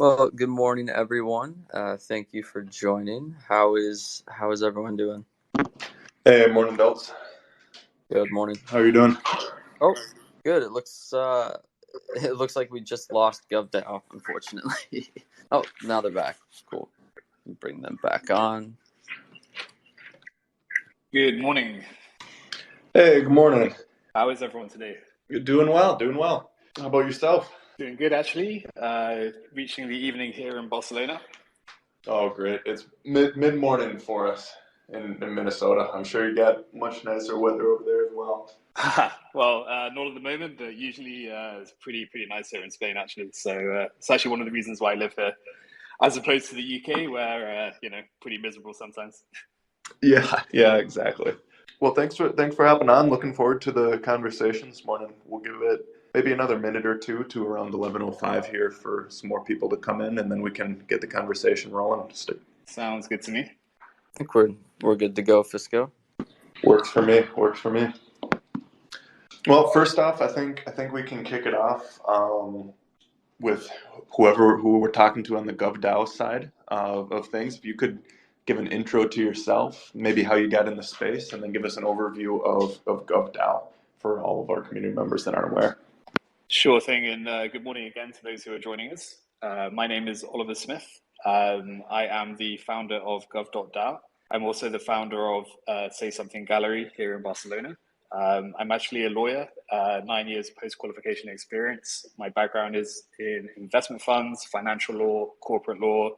Well, good morning, everyone. Thank you for joining. How is everyone doing? Hey, morning, Belts. Good morning. How are you doing? Oh, good. It looks like we just lost Gov Dao, unfortunately. Oh, now they're back. Cool. Bring them back on. Good morning. Hey, good morning. How is everyone today? You're doing well, doing well. How about yourself? Doing good, actually. Reaching the evening here in Barcelona. Oh, great. It's mid-morning for us in Minnesota. I'm sure you got much nicer weather over there as well. Well, not at the moment, but usually it's pretty nice here in Spain, actually. So it's actually one of the reasons why I live here, as opposed to the UK, where pretty miserable sometimes. Yeah, exactly. Well, thanks for hopping on. Looking forward to the conversation this morning. We'll give it maybe another minute or two to around 11:05 here for some more people to come in, and then we can get the conversation rolling. Sounds good to me. I think we're good to go, Fisco. Works for me. Works for me. Well, first off, I think we can kick it off with who we're talking to on the Gov Dao side of things. If you could give an intro to yourself, maybe how you got in the space, and then give us an overview of Gov Dao for all of our community members that aren't aware. Sure thing, and good morning again to those who are joining us. My name is Oliver Smith. I am the founder of Gov Dao. I'm also the founder of Say Something Gallery here in Barcelona. I'm actually a lawyer, 9 years post-qualification experience. My background is in investment funds, financial law, corporate law,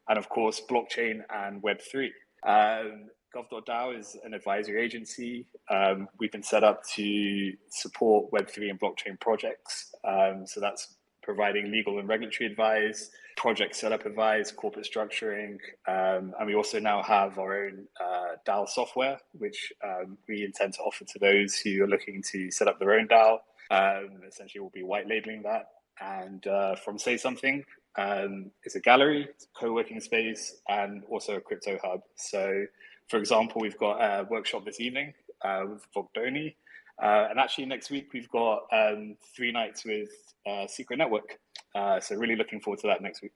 and of course, blockchain and Web3. Gov Dao is an advisory agency. We've been set up to support Web3 and blockchain projects. So that's providing legal and regulatory advice, project setup advice, corporate structuring, and we also now have our own DAO software, which we intend to offer to those who are looking to set up their own DAO. Essentially, we'll be white labeling that. And from Say Something, it's a gallery, it's a co-working space, and also a crypto hub. So, for example, we've got a workshop this evening with Gov Dao. And actually, next week, we've got 3 nights with Secret Network. So really looking forward to that next week.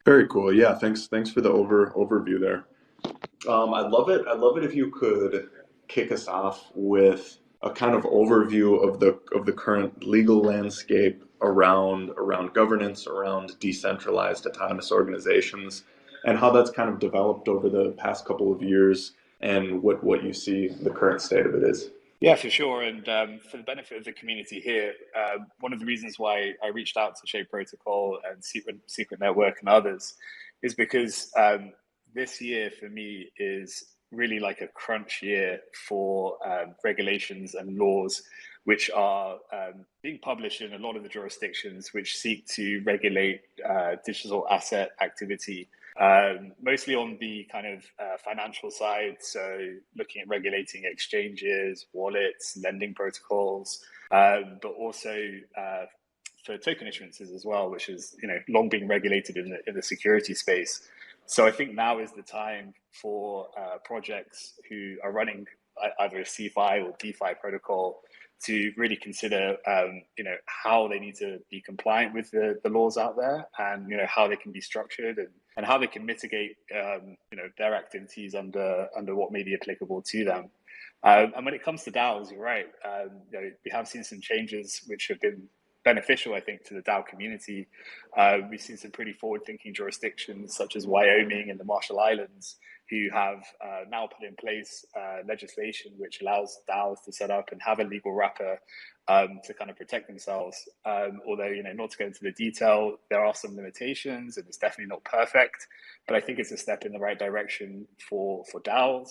Very cool. Yeah, thanks for the overview there. I'd love it if you could kick us off with a kind of overview of the current legal landscape around governance, around decentralized autonomous organizations, and how that's kind of developed over the past couple of years, and what you see the current state of it is. Yeah, for sure. And for the benefit of the community here, one of the reasons why I reached out to Shape Protocol and Secret Network and others is because this year for me is really like a crunch year for regulations and laws which are being published in a lot of the jurisdictions which seek to regulate digital asset activity. Mostly on the kind of financial side, so looking at regulating exchanges, wallets, lending protocols, but also for token issuances as well, which is long been regulated in the security space. So I think now is the time for projects who are running either a CeFi or DeFi protocol to really consider, how they need to be compliant with the laws out there, and how they can be structured and how they can mitigate, their activities under what may be applicable to them. And when it comes to DAOs, you're right. We have seen some changes which have been beneficial, I think, to the DAO community. We've seen some pretty forward-thinking jurisdictions such as Wyoming and the Marshall Islands, who have now put in place legislation which allows DAOs to set up and have a legal wrapper to kind of protect themselves. Although, not to go into the detail, there are some limitations and it's definitely not perfect, but I think it's a step in the right direction for DAOs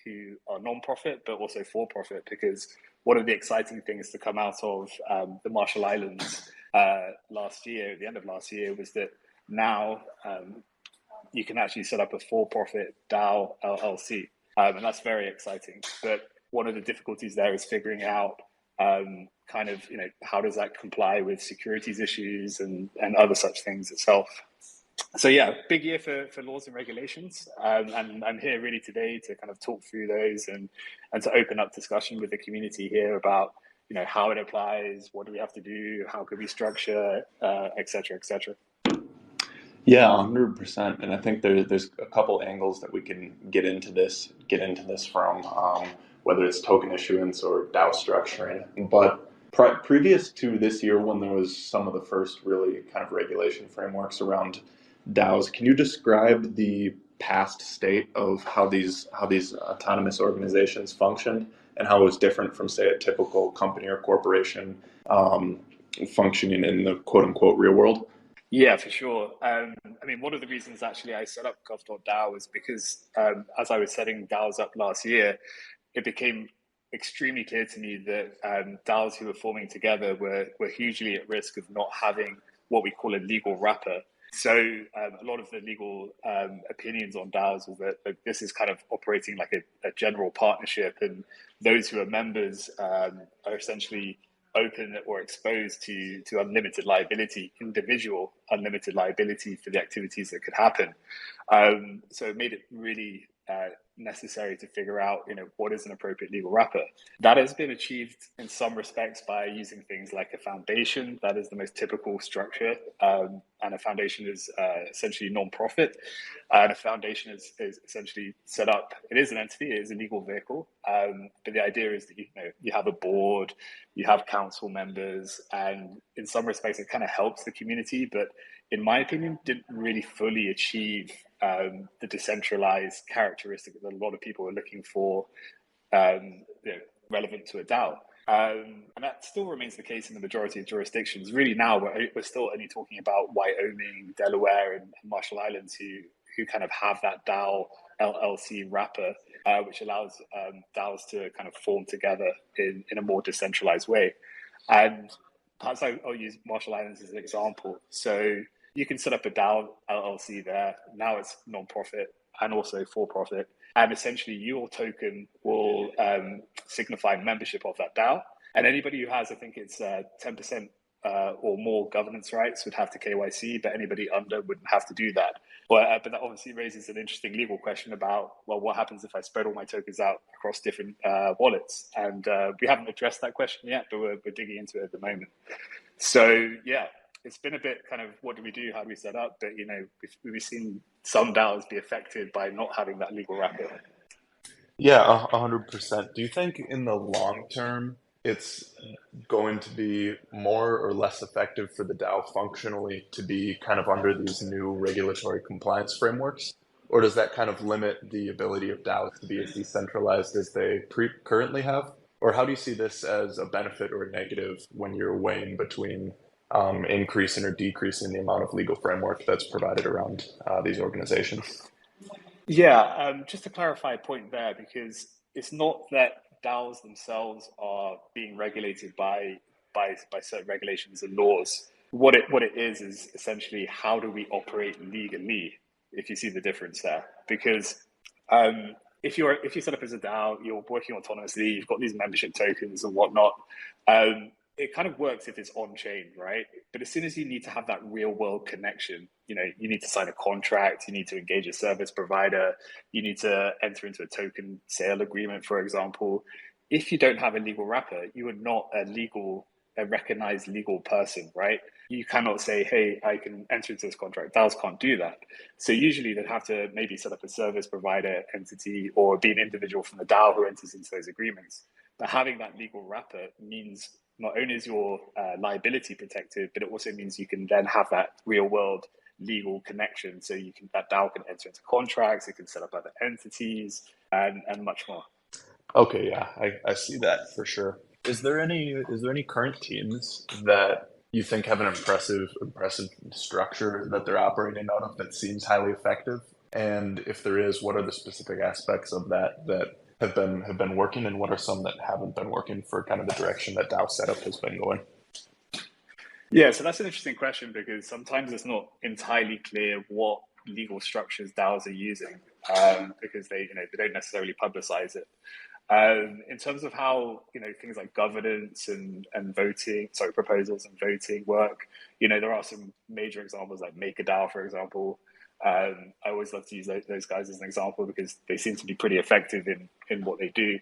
who are non-profit, but also for-profit, because one of the exciting things to come out of the Marshall Islands last year, at the end of last year, was that now you can actually set up a for-profit DAO LLC, and that's very exciting. But one of the difficulties there is figuring out how does that comply with securities issues and other such things itself. So yeah, big year for laws and regulations, and I'm here really today to kind of talk through those and to open up discussion with the community here about how it applies, what do we have to do, how could we structure, et cetera, et cetera. Yeah, 100%. And I think there's a couple angles that we can get into this from, whether it's token issuance or DAO structuring. But previous to this year, when there was some of the first really kind of regulation frameworks around DAOs, can you describe the past state of how these autonomous organizations functioned and how it was different from, say, a typical company or corporation functioning in the quote unquote real world? Yeah, for sure. I mean, one of the reasons actually I set up Gov.Dao was because as I was setting DAOs up last year, it became extremely clear to me that DAOs who were forming together were hugely at risk of not having what we call a legal wrapper. So a lot of the legal opinions on DAOs was that this is kind of operating like a general partnership, and those who are members are essentially open or exposed to unlimited liability, individual unlimited liability for the activities that could happen. So it made it really necessary to figure out, what is an appropriate legal wrapper. That has been achieved in some respects by using things like a foundation. That is the most typical structure, and a foundation is essentially non-profit. And a foundation is essentially set up. It is an entity. It is a legal vehicle. But the idea is that you have a board, you have council members, and in some respects it kind of helps the community. But in my opinion, didn't really fully achieve the decentralized characteristic that a lot of people are looking for, relevant to a DAO. And that still remains the case in the majority of jurisdictions. Really now, we're still only talking about Wyoming, Delaware, and Marshall Islands who kind of have that DAO LLC wrapper, which allows DAOs to kind of form together in a more decentralized way. And perhaps I'll use Marshall Islands as an example. So you can set up a DAO LLC there. Now it's non-profit and also for-profit. And essentially your token will signify membership of that DAO. And anybody who has, I think it's 10% or more governance rights would have to KYC, but anybody under wouldn't have to do that. But that obviously raises an interesting legal question about, well, what happens if I spread all my tokens out across different wallets? And we haven't addressed that question yet, but we're digging into it at the moment. So, yeah, it's been a bit kind of, what do we do? How do we set up? But, we've seen some DAOs be affected by not having that legal wrapper. Yeah, 100%. Do you think in the long term it's going to be more or less effective for the DAO functionally to be kind of under these new regulatory compliance frameworks? Or does that kind of limit the ability of DAOs to be as decentralized as they currently have? Or how do you see this as a benefit or a negative when you're weighing between increasing or decreasing the amount of legal framework that's provided around these organizations? Yeah, just to clarify a point there, because it's not that DAOs themselves are being regulated by certain regulations and laws. What it is essentially, how do we operate legally? If you see the difference there, because if you set up as a DAO, you're working autonomously, you've got these membership tokens and whatnot. It kind of works if it's on chain, right? But as soon as you need to have that real world connection, you need to sign a contract, you need to engage a service provider, you need to enter into a token sale agreement, for example. If you don't have a legal wrapper, you are not a recognized legal person, right? You cannot say, hey, I can enter into this contract. DAOs can't do that. So usually they'd have to maybe set up a service provider entity or be an individual from the DAO who enters into those agreements. But having that legal wrapper means not only is your liability protected, but it also means you can then have that real world legal connection. So that DAO can enter into contracts, it can set up other entities, and much more. Okay, yeah, I see that for sure. Is there any current teams that you think have an impressive structure that they're operating out of that seems highly effective? And if there is, what are the specific aspects of that have been working, and what are some that haven't been working for kind of the direction that DAO setup has been going? Yeah, so that's an interesting question, because sometimes it's not entirely clear what legal structures DAOs are using, because they don't necessarily publicize it. In terms of how things like governance and voting, proposals and voting work, there are some major examples like MakerDAO, for example. I always love to use those guys as an example because they seem to be pretty effective in what they do.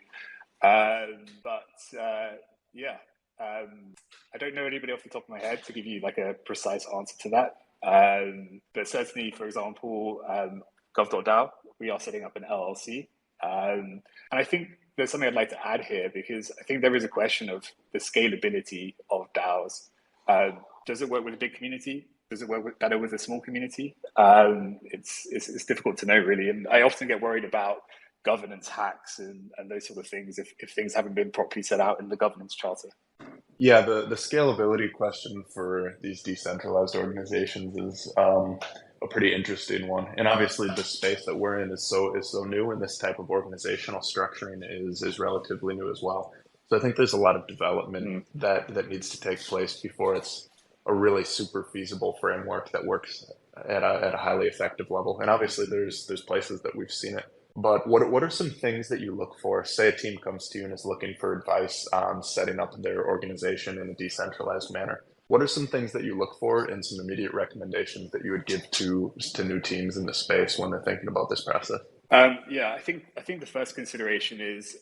Yeah, I don't know anybody off the top of my head to give you like a precise answer to that. But certainly, for example, Gov Dao, we are setting up an LLC. And I think there's something I'd like to add here, because I think there is a question of the scalability of DAOs. Does it work with a big community? Does it work better with a small community? It's difficult to know, really. And I often get worried about governance hacks and those sort of things if things haven't been properly set out in the governance charter. Yeah, the scalability question for these decentralized organizations is a pretty interesting one. And obviously the space that we're in is so new, and this type of organizational structuring is relatively new as well. So I think there's a lot of development that needs to take place before it's a really super feasible framework that works at a highly effective level. And obviously there's places that we've seen it. But what are some things that you look for? Say a team comes to you and is looking for advice on setting up their organization in a decentralized manner. What are some things that you look for and some immediate recommendations that you would give to new teams in the space when they're thinking about this process? Yeah, I think the first consideration is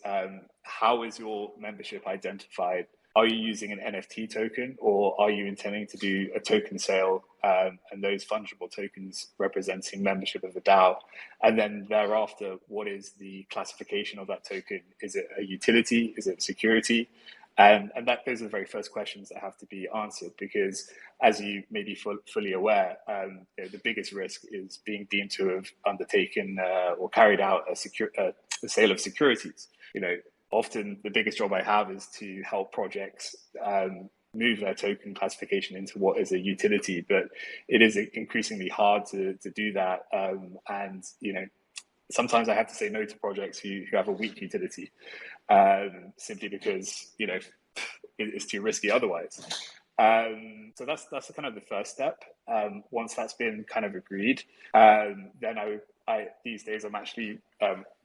how is your membership identified? Are you using an NFT token, or are you intending to do a token sale and those fungible tokens representing membership of the DAO? And then thereafter, what is the classification of that token? Is it a utility? Is it security? And those are the very first questions that have to be answered, because as you may be fully aware, the biggest risk is being deemed to have undertaken or carried out a sale of securities. Often the biggest job I have is to help projects move their token classification into what is a utility, but it is increasingly hard to do that. And sometimes I have to say no to projects who have a weak utility, simply because it's too risky otherwise. So that's kind of the first step. Once that's been kind of agreed, then I these days I'm actually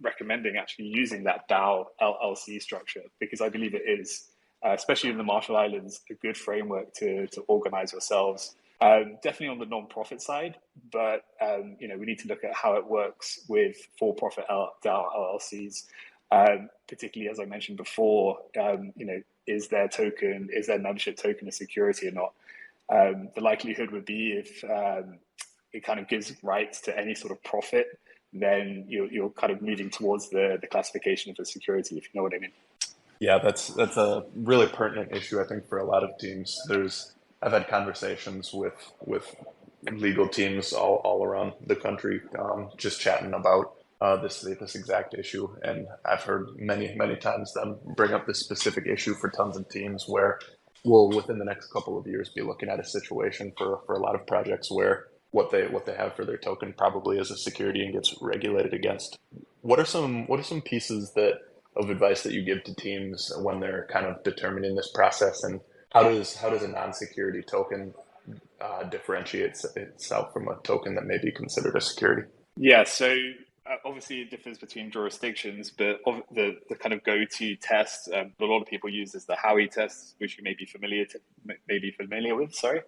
recommending using that DAO LLC structure, because I believe it is, especially in the Marshall Islands, a good framework to organize yourselves. Definitely on the non-profit side, but we need to look at how it works with for-profit DAO LLCs, particularly as I mentioned before. Is their membership token a security or not? The likelihood would be if it kind of gives rights to any sort of profit, then you're kind of moving towards the classification of a security, if you know what I mean. Yeah, that's a really pertinent issue, I think, for a lot of teams. I've had conversations with legal teams all around the country, just chatting about this exact issue, and I've heard many times them bring up this specific issue for tons of teams where we'll within the next couple of years be looking at a situation for a lot of projects where what they have for their token probably is a security and gets regulated against. What are some pieces of advice that you give to teams when they're kind of determining this process, and how does a non-security token differentiate itself from a token that may be considered a security? Yeah, so obviously it differs between jurisdictions, but the kind of go-to test a lot of people use is the Howey test, which you may be familiar with. Sorry,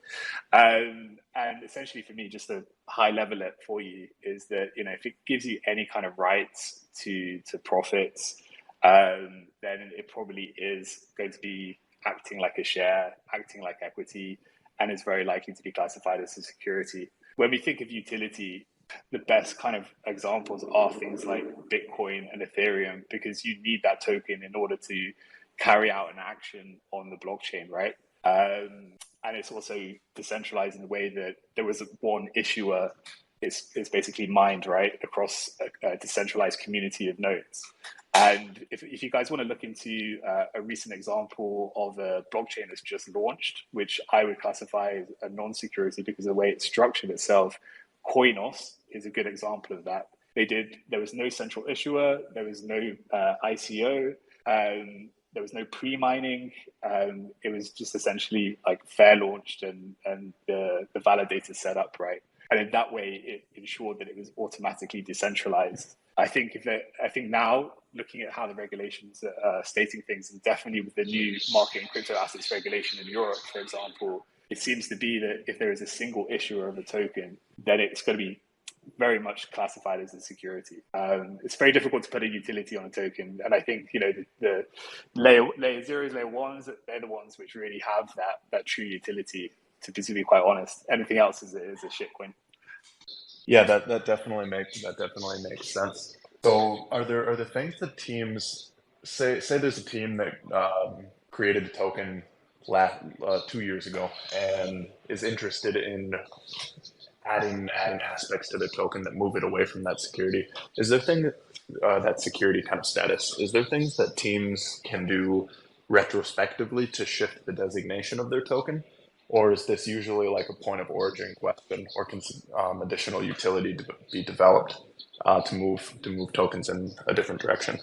and essentially for me, just a high level it for you is that if it gives you any kind of rights to profits, then it probably is going to be acting like a share, acting like equity, and is very likely to be classified as a security. When we think of utility, the best kind of examples are things like Bitcoin and Ethereum, because you need that token in order to carry out an action on the blockchain, right? And it's also decentralized in the way that there was one issuer. It's basically mined, right, across a decentralized community of nodes. And if you guys want to look into a recent example of a blockchain that's just launched, which I would classify as a non-security because of the way it's structured itself, Coinos is a good example of that. There was no central issuer, there was no ICO, there was no pre-mining. It was just essentially like fair launched and the validator set up, right? And in that way, it ensured that it was automatically decentralized. I think now, looking at how the regulations are stating things, and definitely with the new market and crypto assets regulation in Europe, for example, it seems to be that if there is a single issuer of a token, then it's going to be very much classified as a security. It's very difficult to put a utility on a token, and I think the layer zeros, layer ones, they're the ones which really have that true utility. to be quite honest. Anything else is a shitcoin. Yeah, that definitely makes sense. So, are there things that teams say there's a team that created a token 2 years ago and is interested in adding aspects to the token that move it away from that security? Is there that security kind of status? Is there things that teams can do retrospectively to shift the designation of their token? Or is this usually like a point of origin question, or can additional utility be developed to move tokens in a different direction?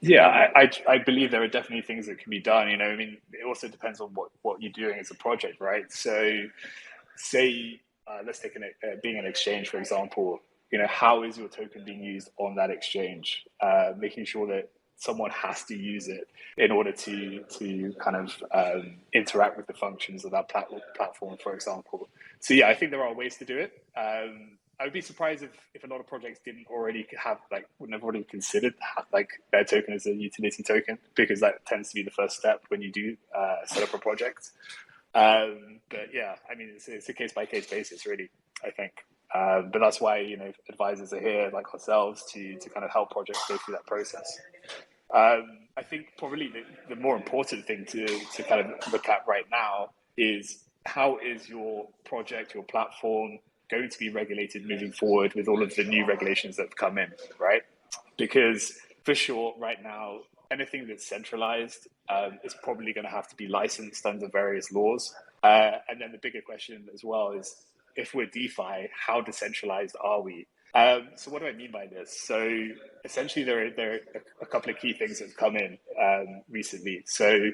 Yeah, I believe there are definitely things that can be done. You know, I mean, it also depends on what you're doing as a project, right? So, say let's take being an exchange, for example. You know, how is your token being used on that exchange? Making sure that someone has to use it in order to kind of interact with the functions of that platform, for example. So yeah, I think there are ways to do it. I would be surprised if a lot of projects wouldn't have already considered like their token as a utility token, because that tends to be the first step when you do set up a project. But yeah, I mean, it's a case by case basis, really, I think. But that's why, you know, advisors are here like ourselves to kind of help projects go through that process. I think probably the more important thing to kind of look at right now is how is your project, your platform going to be regulated moving forward with all of the new regulations that have come in, right? Because for sure, right now, anything that's centralized is probably going to have to be licensed under various laws. And then the bigger question as well is, if we're DeFi, how decentralized are we? So what do I mean by this? So essentially, there are a couple of key things that have come in recently. So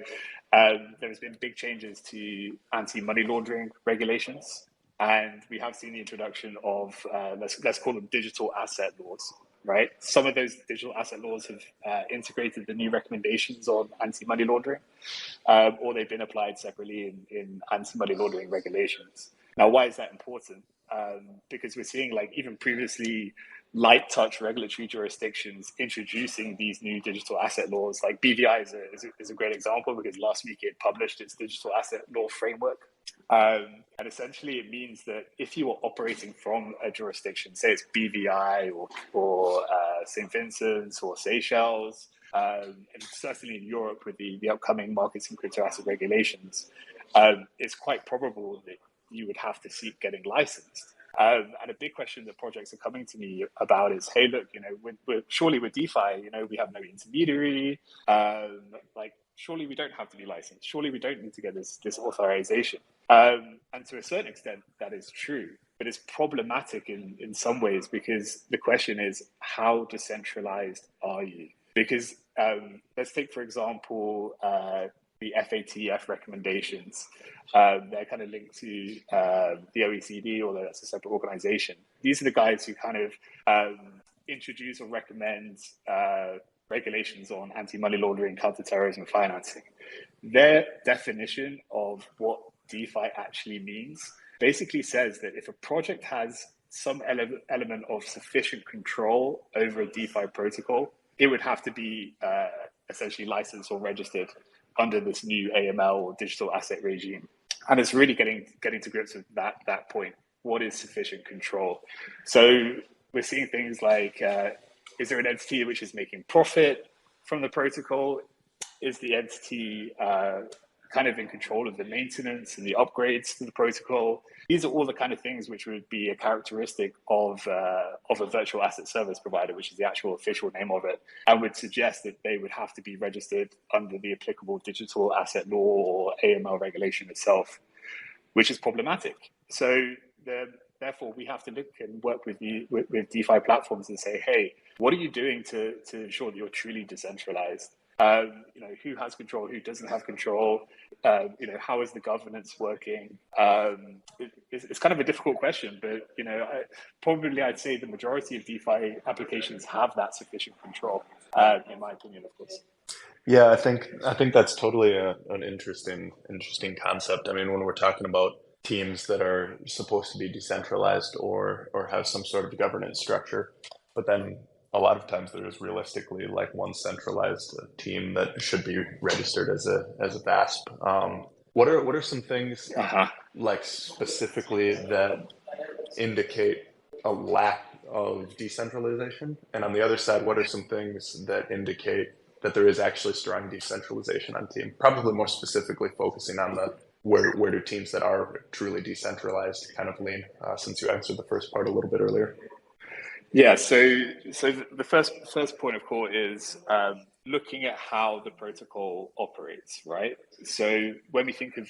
there's been big changes to anti-money laundering regulations, and we have seen the introduction of let's call them digital asset laws. Right, some of those digital asset laws have integrated the new recommendations on anti-money laundering, or they've been applied separately in anti-money laundering regulations. Now, why is that important? Because we're seeing, like, even previously light touch regulatory jurisdictions introducing these new digital asset laws. Like BVI is a great example, because last week it published its digital asset law framework. And essentially it means that if you are operating from a jurisdiction, say it's BVI or St. Vincent's or Seychelles, and certainly in Europe with the upcoming markets and crypto asset regulations, it's quite probable that you would have to seek getting licensed. And a big question that projects are coming to me about is, hey, look, you know, surely with DeFi, you know, we have no intermediary. Surely we don't have to be licensed. Surely we don't need to get this authorization. And to a certain extent, that is true. But it's problematic in some ways, because the question is, how decentralized are you? Because let's take, for example, the FATF recommendations. They're kind of linked to the OECD, although that's a separate organization. These are the guys who kind of introduce or recommend regulations on anti-money laundering, counter-terrorism financing. Their definition of what DeFi actually means basically says that if a project has some element of sufficient control over a DeFi protocol, it would have to be essentially licensed or registered under this new AML or digital asset regime. And it's really getting to grips with that point. What is sufficient control? So we're seeing things like, is there an entity which is making profit from the protocol? Is the entity kind of in control of the maintenance and the upgrades to the protocol? These are all the kind of things which would be a characteristic of a virtual asset service provider, which is the actual official name of it, and would suggest that they would have to be registered under the applicable digital asset law or AML regulation itself, which is problematic. So therefore, we have to look and work with DeFi platforms and say, hey, what are you doing to ensure that you're truly decentralized? Who has control, who doesn't have control? How is the governance working? It's kind of a difficult question, but I'd say the majority of DeFi applications have that sufficient control, in my opinion, of course. Yeah, I think that's totally an interesting concept. I mean, when we're talking about teams that are supposed to be decentralized or have some sort of governance structure, but then a lot of times there is realistically like one centralized team that should be registered as a VASP. What are some things Uh-huh. like specifically that indicate a lack of decentralization? And on the other side, what are some things that indicate that there is actually strong decentralization on team? Probably more specifically focusing on the where do teams that are truly decentralized kind of lean, since you answered the first part a little bit earlier. Yeah, so the first point of call is looking at how the protocol operates, right? So when we think of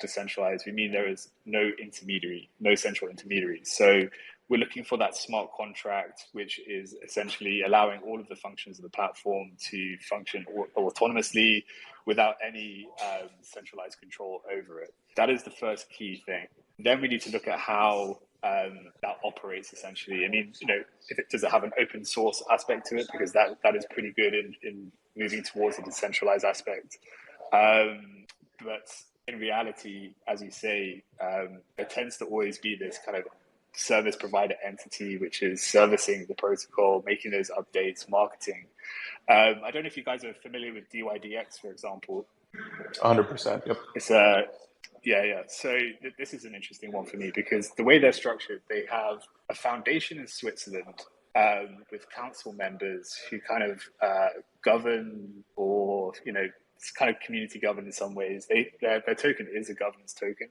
decentralized, we mean there is no intermediary, no central intermediary. So we're looking for that smart contract, which is essentially allowing all of the functions of the platform to function autonomously without any centralized control over it. That is the first key thing. Then we need to look at how that operates essentially. I mean, does it have an open source aspect to it? Because that is pretty good in moving towards a decentralized aspect. But in reality, as you say, there tends to always be this kind of service provider entity, which is servicing the protocol, making those updates, marketing. I don't know if you guys are familiar with DYDX, for example. 100%. Yep. It's yeah. So this is an interesting one for me because the way they're structured, they have a foundation in Switzerland with council members who kind of govern, or it's kind of community governed in some ways. Their token is a governance token.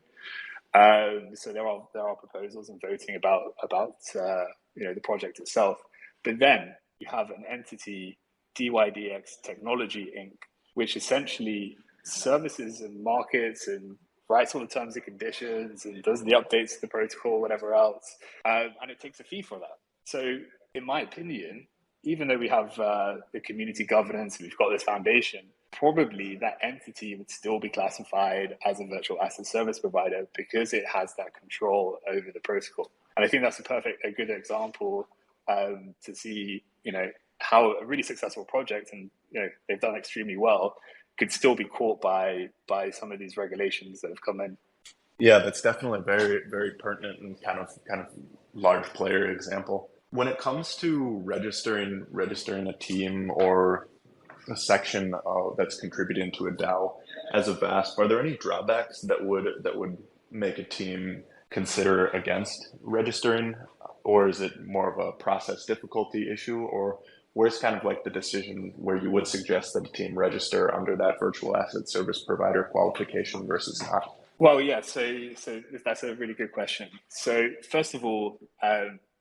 So there are proposals and voting about the project itself. But then you have an entity, DYDX Technology Inc., which essentially services and markets and writes all the terms and conditions and does the updates to the protocol, whatever else, and it takes a fee for that. So in my opinion, even though we have the community governance and we've got this foundation, probably that entity would still be classified as a virtual asset service provider because it has that control over the protocol. And I think that's a good example to see, how a really successful project, and they've done extremely well, could still be caught by some of these regulations that have come in. Yeah, that's definitely a very, very pertinent and kind of large player example. When it comes to registering a team or a section that's contributing to a DAO as a VASP, are there any drawbacks that would make a team consider against registering, or is it more of a process difficulty issue, or where's kind of like the decision where you would suggest that a team register under that virtual asset service provider qualification versus not? Well, yeah, so that's a really good question. So first of all,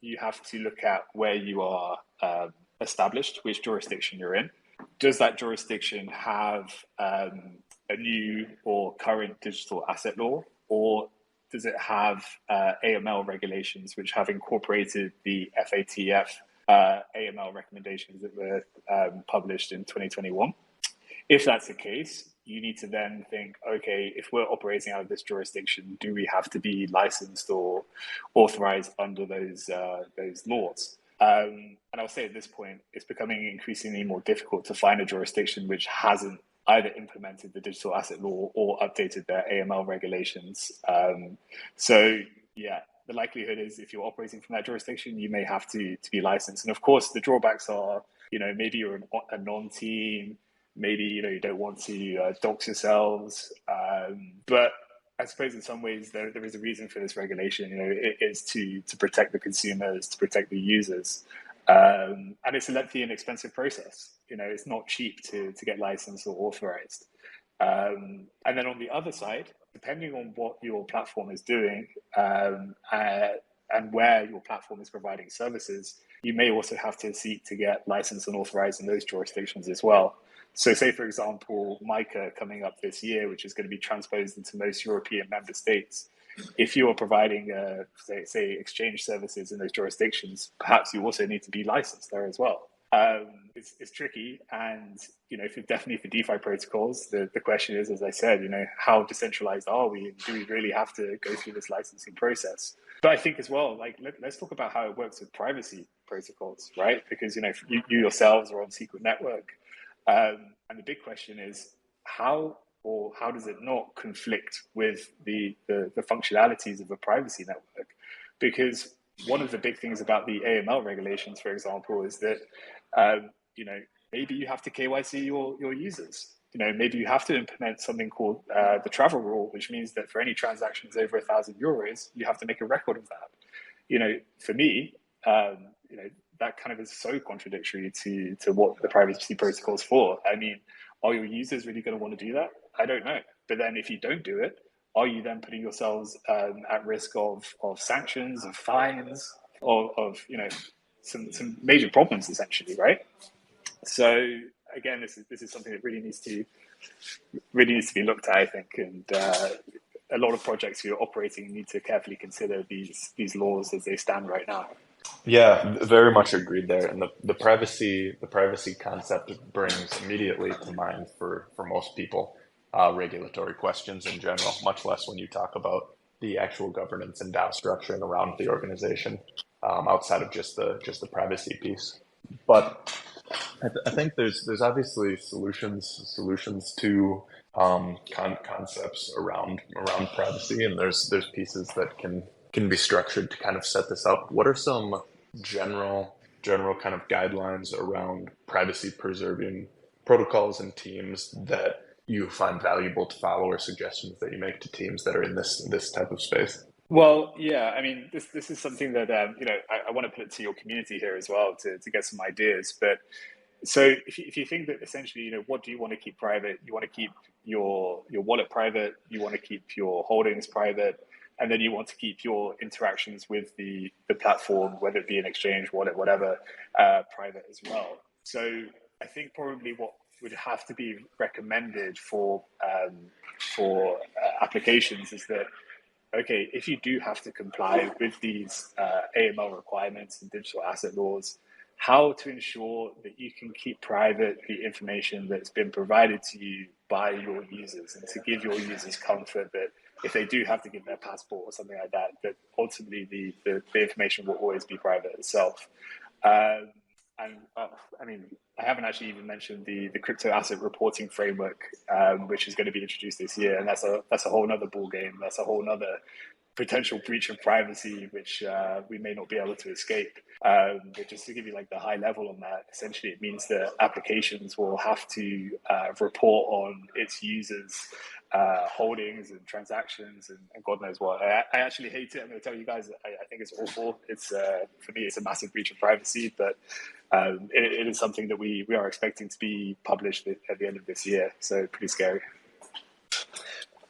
you have to look at where you are established, which jurisdiction you're in. Does that jurisdiction have a new or current digital asset law, or does it have AML regulations which have incorporated the FATF AML recommendations that were published in 2021? If that's the case, you need to then think, okay, if we're operating out of this jurisdiction, do we have to be licensed or authorized under those laws? And I'll say at this point, it's becoming increasingly more difficult to find a jurisdiction which hasn't either implemented the digital asset law or updated their AML regulations. So yeah, the likelihood is if you're operating from that jurisdiction, you may have to be licensed. And of course, the drawbacks are, maybe you're a non-team, maybe you don't want to dox yourselves, but I suppose in some ways there is a reason for this regulation. It is to protect the consumers, to protect the users, and it's a lengthy and expensive process. It's not cheap to get licensed or authorized. And then on the other side, depending on what your platform is doing and where your platform is providing services, you may also have to seek to get licensed and authorized in those jurisdictions as well. So say, for example, MICA coming up this year, which is going to be transposed into most European member states. If you are providing, say, exchange services in those jurisdictions, perhaps you also need to be licensed there as well. It's tricky, and definitely for DeFi protocols, the question is, as I said, how decentralized are we, and do we really have to go through this licensing process? But I think as well, let's talk about how it works with privacy protocols, right? Because you yourselves are on Secret Network, and the big question is how does it not conflict with the functionalities of a privacy network? Because one of the big things about the AML regulations, for example, is that maybe you have to KYC your users. maybe you have to implement something called the travel rule, which means that for any transactions over €1,000, you have to make a record of that. For me, that kind of is so contradictory to what the privacy protocol is for. I mean, are your users really going to want to do that? I don't know. But then if you don't do it, are you then putting yourselves at risk of sanctions, of fines, of some major problems essentially, right? So again, this is something that really needs to be looked at, I think, and a lot of projects who are operating need to carefully consider these laws as they stand right now. Yeah, very much agreed there. And the privacy concept brings immediately to mind for most people regulatory questions in general, much less when you talk about the actual governance and DAO structuring around the organization outside of just the privacy piece. But I think there's obviously solutions to concepts around privacy, and there's pieces that can be structured to kind of set this up. What are some general kind of guidelines around privacy preserving protocols and teams that you find valuable to follow, or suggestions that you make to teams that are in this type of space? Well, yeah, I mean, this is something that I want to put it to your community here as well to get some ideas. But so if you think that essentially, what do you want to keep private? You want to keep your wallet private. You want to keep your holdings private, and then you want to keep your interactions with the platform, whether it be an exchange, wallet, whatever, private as well. So I think probably what would have to be recommended for applications is that, okay, if you do have to comply with these AML requirements and digital asset laws, how to ensure that you can keep private the information that's been provided to you by your users, and to give your users comfort that if they do have to give their passport or something like that, that ultimately the information will always be private itself. I mean, I haven't actually even mentioned the crypto asset reporting framework, which is going to be introduced this year, and that's a whole nother ball game. That's a whole nother potential breach of privacy, which we may not be able to escape. But just to give you like the high level on that, essentially it means that applications will have to report on its users' holdings and transactions and God knows what. I actually hate it. I'm going to tell you guys, I think it's awful. It's for me, it's a massive breach of privacy, but it is something that we are expecting to be published at the end of this year. So pretty scary.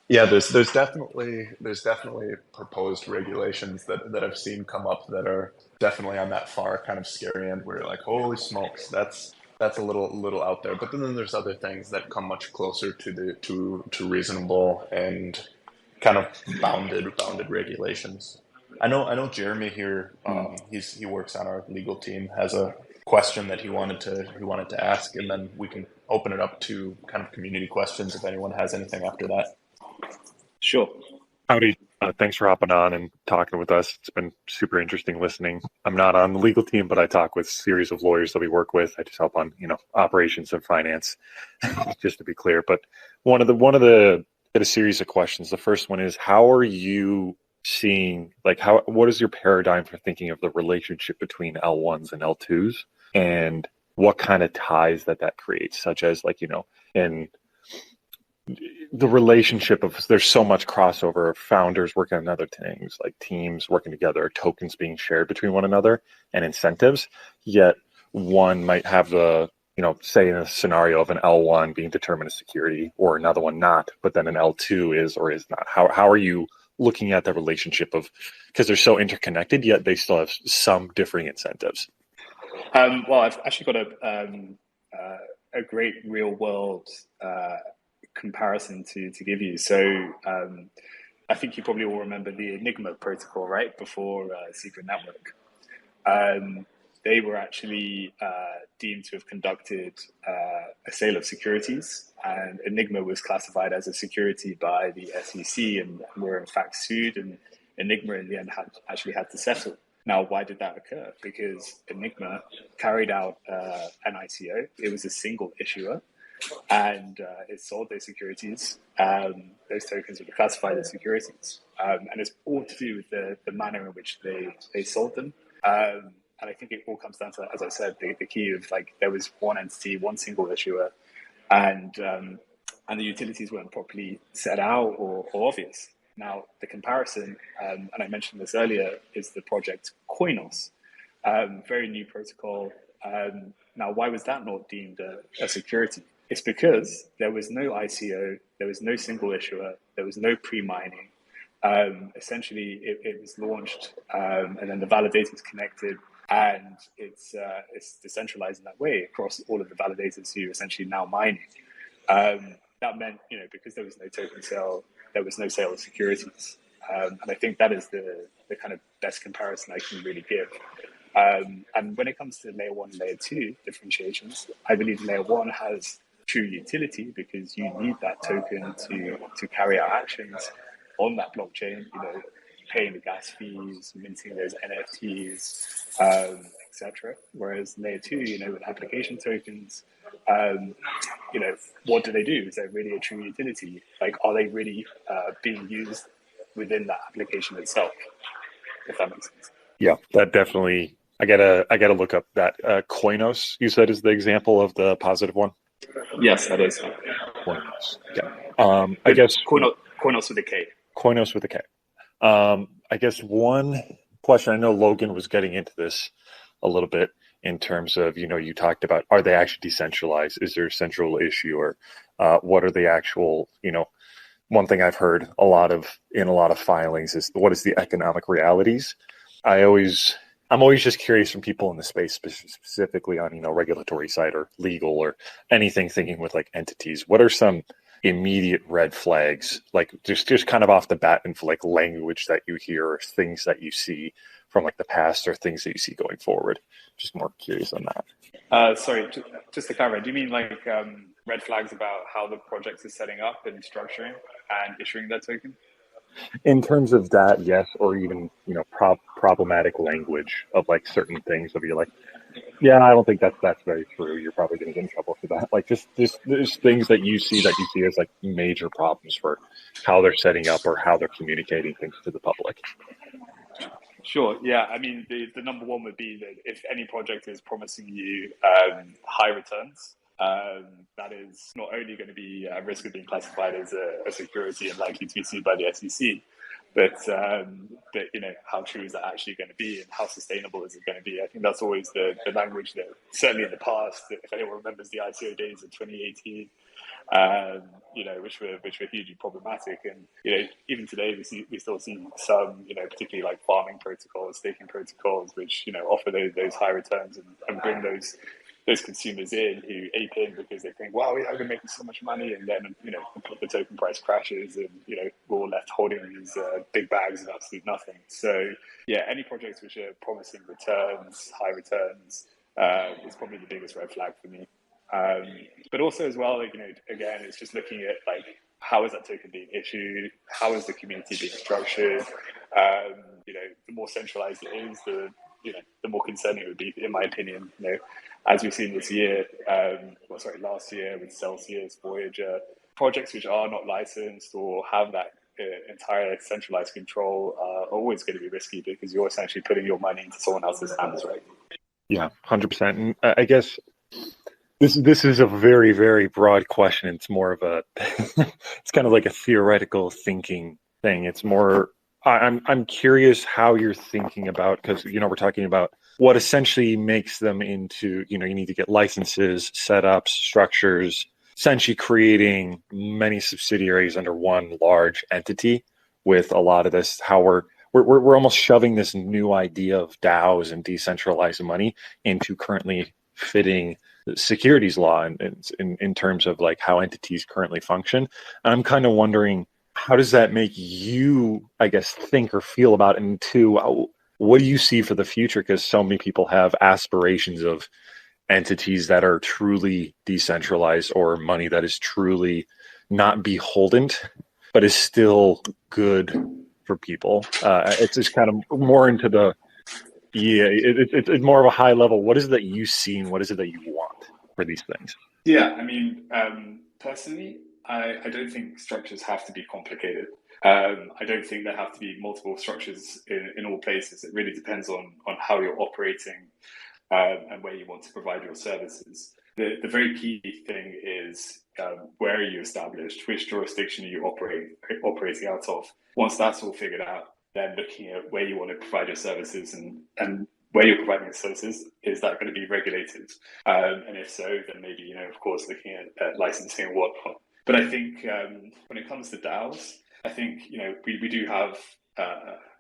Yeah, there's definitely proposed regulations that I've seen come up that are definitely on that far kind of scary end, where you're like, holy smokes, that's a little out there. But then there's other things that come much closer to reasonable and kind of bounded regulations. I know Jeremy here. He works on our legal team. Has a question that he wanted to ask, and then we can open it up to kind of community questions if anyone has anything after that. Sure. Howdy. Thanks for hopping on and talking with us. It's been super interesting listening. I'm not on the legal team, but I talk with a series of lawyers that we work with. I just help on, operations and finance, just to be clear. But one of the a series of questions. The first one is, how are you seeing, what is your paradigm for thinking of the relationship between L1s and L2s, and what kind of ties that creates, such as in the relationship of, there's so much crossover of founders working on other things, like teams working together, tokens being shared between one another, and incentives. Yet one might have say in a scenario of an L1 being determined as security or another one not, but then an L2 is or is not. How are you looking at the relationship of, because they're so interconnected, yet they still have some differing incentives? Well, I've actually got a great real world comparison to give you. So I think you probably all remember the Enigma protocol, right? Before Secret Network. They were actually deemed to have conducted a sale of securities, and Enigma was classified as a security by the SEC and were in fact sued, and Enigma in the end had to settle. Now, why did that occur? Because Enigma carried out an ICO. It was a single issuer, and it sold those securities. Those tokens were classified as securities, and it's all to do with the manner in which they sold them. And I think it all comes down to, as I said, the key of there was one entity, one single issuer, and and the utilities weren't properly set out or obvious. Now, the comparison, and I mentioned this earlier, is the project Koinos, very new protocol. Now, why was that not deemed a security? It's because there was no ICO, there was no single issuer, there was no pre-mining. Essentially, it was launched, and then the validators connected, and it's decentralized in that way across all of the validators who are essentially now mining. That meant, because there was no token sale, there was no sale of securities. And I think that is the kind of best comparison I can really give. And when it comes to layer 1 and layer 2 differentiations, I believe layer 1 has true utility because you need that token to carry out actions on that blockchain, paying the gas fees, minting those NFTs, etc. Whereas layer 2, with application tokens, what do they do? Is there really a true utility? Like, are they really being used within that application itself? If that makes sense. Yeah, that definitely. I gotta look up that Koinos. You said is the example of the positive one. Yes, that is. Koinos. Yeah. I guess Koinos with a K. Koinos with a K. I guess one question. I know Logan was getting into this a little bit in terms of, you talked about, are they actually decentralized? Is there a central issue, or what are the actual, one thing I've heard in a lot of filings is what is the economic realities? I'm always just curious from people in the space, specifically on, regulatory side or legal or anything, thinking with like entities. What are some immediate red flags, like just kind of off the bat, and for like language that you hear or things that you see from like the past or things that you see going forward? Just more curious on that. Sorry, just to clarify, do you mean like red flags about how the projects are setting up and structuring and issuing their token? In terms of that, yes, or even problematic language of like certain things of you're like, yeah, I don't think that's very true. You're probably going to get in trouble for that. Like just there's things that you see as like major problems for how they're setting up or how they're communicating things to the public. Sure. Yeah. I mean, the number one would be that if any project is promising you high returns, that is not only going to be at risk of being classified as a security and likely to be sued by the SEC, but how true is that actually going to be, and how sustainable is it going to be? I think that's always the language that, certainly in the past, if anyone remembers the ICO days of 2018, which were hugely problematic, and even today we still see some, particularly like farming protocols, staking protocols, which offer those high returns and bring those consumers in who ape in because they think, wow, I'm going to make so much money, and then the token price crashes, and we're all left holding these big bags of absolute nothing. So yeah, any projects which are promising returns, high returns, is probably the biggest red flag for me. But also as well, again, it's just looking at like, how is that token being issued? How is the community being structured? The more centralized it is, the more concerning it would be, in my opinion. As we've seen this year, last year with Celsius, Voyager, projects which are not licensed or have that entire centralized control are always going to be risky because you're essentially putting your money into someone else's hands, right? Yeah, 100%. And I guess this is a very, very broad question. It's more of it's kind of like a theoretical thinking thing. It's more, I'm curious how you're thinking about, because, we're talking about what essentially makes them into, you need to get licenses, setups, structures, essentially creating many subsidiaries under one large entity. With a lot of this, how we're almost shoving this new idea of DAOs and decentralized money into currently fitting securities law in terms of like how entities currently function. And I'm kind of wondering, how does that make you, I guess, think or feel about it? And two, what do you see for the future? Because so many people have aspirations of entities that are truly decentralized, or money that is truly not beholden, but is still good for people. It's just kind of more into the, it's more of a high level. What is it that you see, and what is it that you want for these things? Yeah, I mean, personally, I don't think structures have to be complicated. I don't think there have to be multiple structures in all places. It really depends on how you're operating and where you want to provide your services. the very key thing is where are you established? Which jurisdiction are you operating out of? Once that's all figured out, then looking at where you want to provide your services and where you're providing the services, is that going to be regulated? And if so, then maybe, of course, looking at licensing and whatnot. But I think when it comes to DAOs, I think, we do have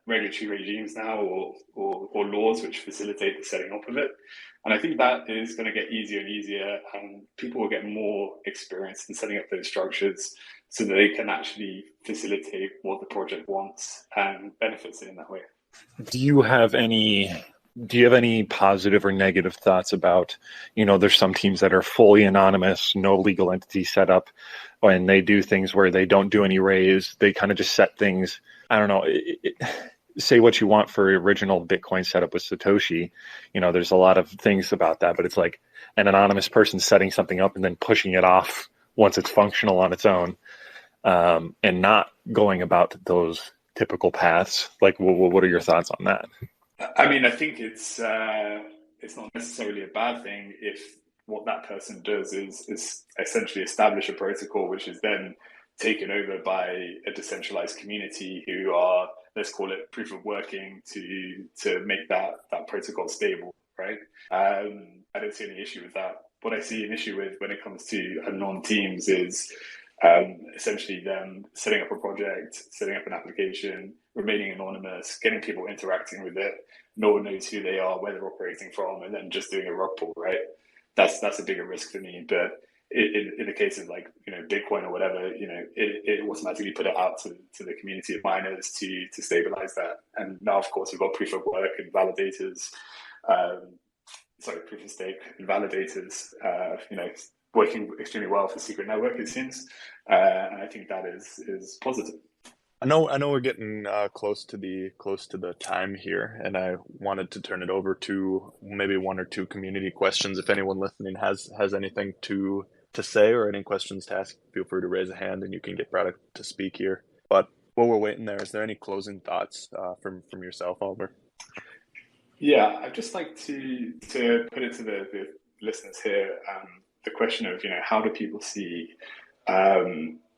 regulatory regimes now or laws which facilitate the setting up of it. And I think that is going to get easier and easier, and people will get more experience in setting up those structures so that they can actually facilitate what the project wants and benefits it in that way. Do you have any positive or negative thoughts about, there's some teams that are fully anonymous, no legal entity set up, and they do things where they don't do any raise. They kind of just set things. I don't know. Say what you want for original Bitcoin setup with Satoshi. There's a lot of things about that, but it's like an anonymous person setting something up and then pushing it off once it's functional on its own, and not going about those typical paths. Like, what are your thoughts on that? I mean, I think it's not necessarily a bad thing if what that person does is essentially establish a protocol which is then taken over by a decentralized community who are, let's call it, proof of working to make that protocol stable, right? I don't see any issue with that. What I see an issue with when it comes to anon teams is essentially them setting up a project, setting up an application, remaining anonymous, getting people interacting with it. No one knows who they are, where they're operating from, and then just doing a rug pull, right? That's a bigger risk for me. But in the case of Bitcoin or whatever, it automatically put it out to the community of miners to stabilize that. And now, of course, we've got proof of work and validators, proof of stake and validators, working extremely well for Secret Network, it seems. And I think that is positive. I know we're getting close to the time here, and I wanted to turn it over to maybe one or two community questions. If anyone listening has anything to say or any questions to ask, feel free to raise a hand and you can get brought up to speak here. But while we're waiting there, is there any closing thoughts from yourself, Oliver? Yeah, I'd just like to put it to the listeners here, the question of, how do people see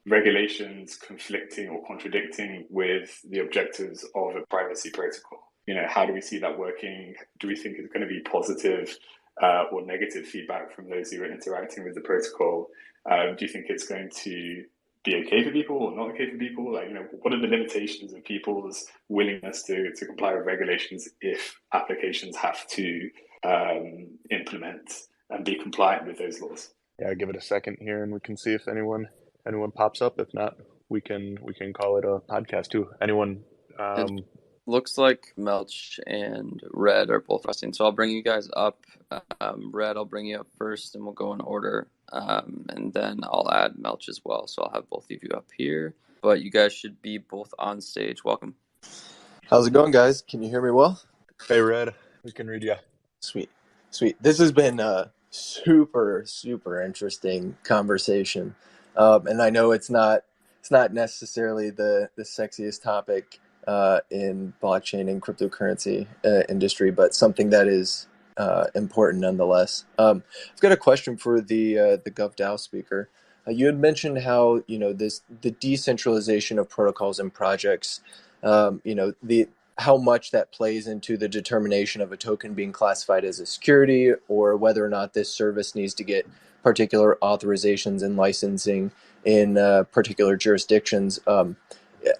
regulations conflicting or contradicting with the objectives of a privacy protocol? How do we see that working? Do we think it's going to be positive or negative feedback from those who are interacting with the protocol? Do you think it's going to be okay for people or not okay for people? What are the limitations of people's willingness to comply with regulations if applications have to implement and be compliant with those laws? Yeah, I'll give it a second here and we can see if anyone pops up. If not, we can call it a podcast too. Anyone? It looks like Melch and Red are both resting, so I'll bring you guys up. Red, I'll bring you up first, and we'll go in order. And then I'll add Melch as well, so I'll have both of you up here. But you guys should be both on stage. Welcome. How's it going, guys? Can you hear me well? Hey, Red, we can read you. Sweet. This has been a super interesting conversation, and I know it's not necessarily the sexiest topic in blockchain and cryptocurrency industry, but something that is important nonetheless. I've got a question for the Gov Dao speaker. You had mentioned how the decentralization of protocols and projects, how much that plays into the determination of a token being classified as a security, or whether or not this service needs to get particular authorizations and licensing in particular jurisdictions.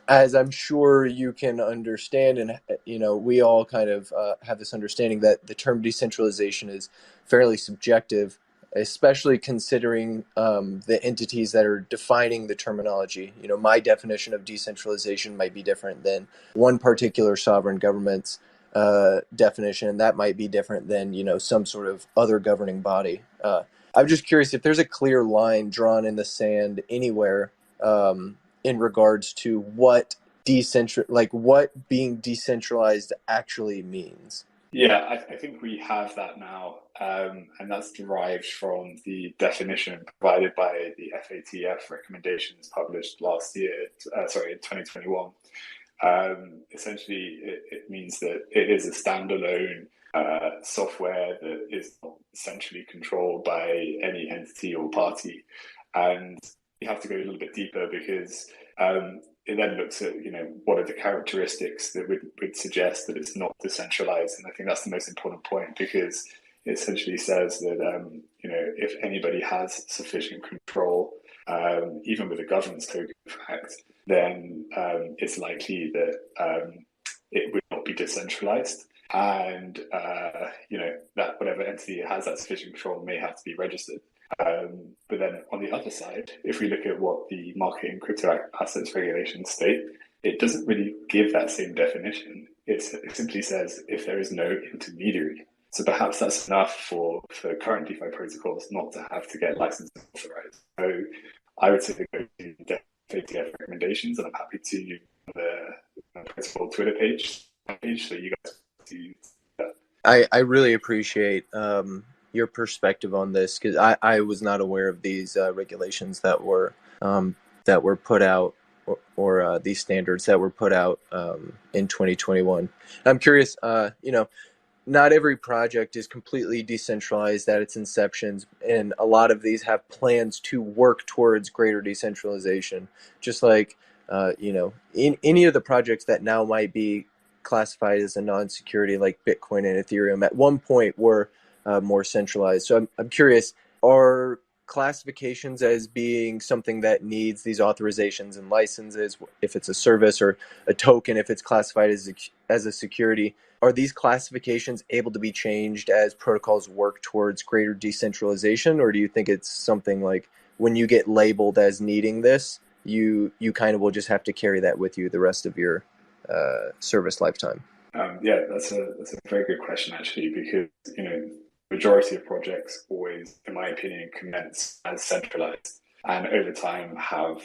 As I'm sure you can understand, and we all kind of have this understanding that the term decentralization is fairly subjective, especially considering the entities that are defining the terminology. My definition of decentralization might be different than one particular sovereign government's definition, and that might be different than some sort of other governing body. I'm just curious if there's a clear line drawn in the sand anywhere in regards to what being decentralized actually means. Yeah, I think we have that now, and that's derived from the definition provided by the FATF recommendations published last year, in 2021. Essentially, it means that it is a standalone software that is not centrally controlled by any entity or party. And you have to go a little bit deeper because it then looks at, what are the characteristics that would suggest that it's not decentralized. And I think that's the most important point, because it essentially says that, if anybody has sufficient control, even with a governance token, in fact, then it's likely that it would not be decentralized. And, that whatever entity has that sufficient control may have to be registered. But then on the other side, if we look at what the market in crypto assets regulations state, it doesn't really give that same definition. It simply says if there is no intermediary. So perhaps that's enough for current DeFi protocols not to have to get licensed and authorized. So I would say go to DeFi recommendations, and I'm happy to the protocol Twitter page so you guys see that. I really appreciate your perspective on this, because I was not aware of these regulations that were put out, or these standards that were put out in 2021. I'm curious, not every project is completely decentralized at its inceptions, and a lot of these have plans to work towards greater decentralization. Just like, in any of the projects that now might be classified as a non-security, like Bitcoin and Ethereum, at one point were more centralized. So I'm curious, are classifications as being something that needs these authorizations and licenses, if it's a service, or a token if it's classified as a security, are these classifications able to be changed as protocols work towards greater decentralization? Or do you think it's something like when you get labeled as needing this, you kind of will just have to carry that with you the rest of your service lifetime? That's a very good question, actually, because majority of projects always, in my opinion, commence as centralized, and over time have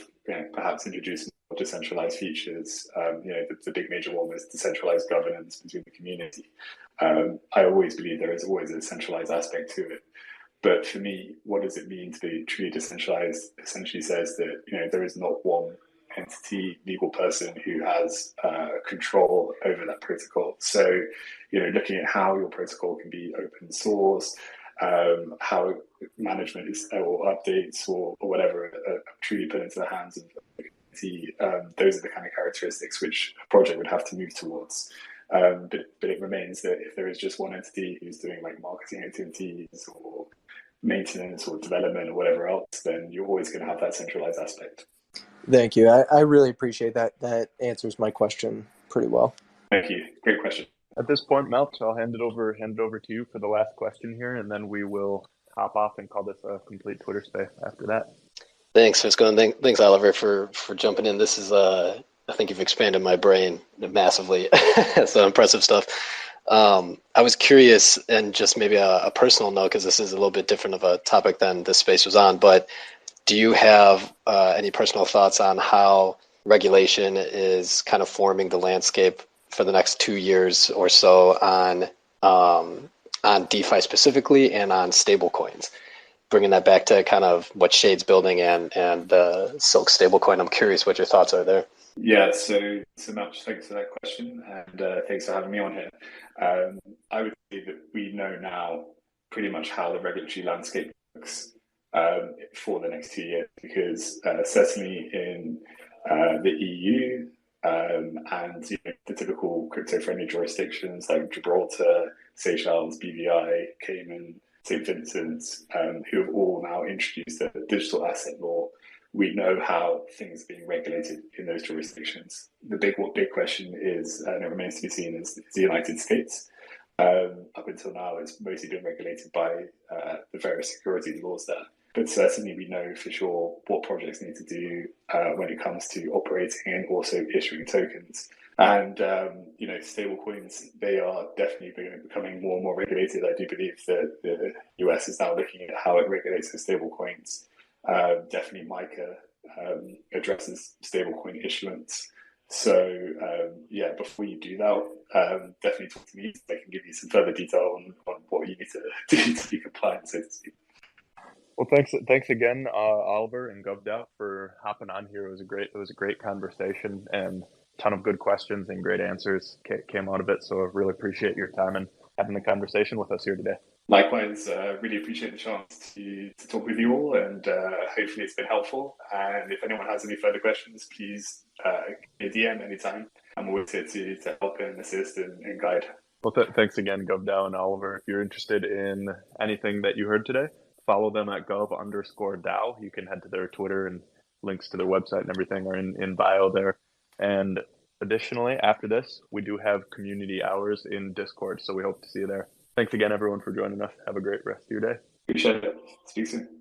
perhaps introduced more decentralized features. The big major one was decentralized governance between the community. I always believe there is always a centralized aspect to it. But for me, what does it mean to be truly decentralized? Essentially says that there is not one entity, legal person who has control over that protocol. So, looking at how your protocol can be open source, how management is or updates or whatever are truly put into the hands of the community, those are the kind of characteristics which a project would have to move towards. But it remains that if there is just one entity who's doing like marketing activities or maintenance or development or whatever else, then you're always going to have that centralized aspect. Thank you. I really appreciate that. That answers my question pretty well. Thank you. Great question. At this point, Melch, I'll hand it over to you for the last question here, and then we will hop off and call this a complete Twitter space after that. Thanks, Fisco, and thanks, Oliver, for jumping in. This is, I think you've expanded my brain massively. So impressive stuff. I was curious, and just maybe a personal note, because this is a little bit different of a topic than this space was on, but do you have any personal thoughts on how regulation is kind of forming the landscape for the next 2 years or so on DeFi specifically and on stablecoins? Bringing that back to kind of what Shade's building and the Silk stablecoin, I'm curious what your thoughts are there. Yeah, so much thanks for that question, and thanks for having me on here. I would say that we know now pretty much how the regulatory landscape looks for the next 2 years, because certainly in the EU and the typical crypto-friendly jurisdictions like Gibraltar, Seychelles, BVI, Cayman, St. Vincent, who have all now introduced a digital asset law, we know how things are being regulated in those jurisdictions. The big question is, and it remains to be seen, is the United States. Up until now, it's mostly been regulated by the various securities laws there. But certainly we know for sure what projects need to do when it comes to operating and also issuing tokens. And, stablecoins, they are definitely becoming more and more regulated. I do believe that the US is now looking at how it regulates the stablecoins. Definitely MiCA addresses stablecoin issuance. So, before you do that, definitely talk to me. I can give you some further detail on what you need to do to be compliant, so to speak. Well, thanks again, Oliver and Gov Dao, for hopping on here. It was a great conversation, and a ton of good questions and great answers came out of it. So I really appreciate your time, and having the conversation with us here today. Likewise, really appreciate the chance to talk with you all, and hopefully it's been helpful. And if anyone has any further questions, please give me a DM anytime. I'm always here to help and assist and guide. Well, thanks again, Gov Dao and Oliver. If you're interested in anything that you heard today, follow them at gov_Dao. You can head to their Twitter, and links to their website and everything are in bio there. And additionally, after this, we do have community hours in Discord, so we hope to see you there. Thanks again, everyone, for joining us. Have a great rest of your day. Appreciate it. Speak soon.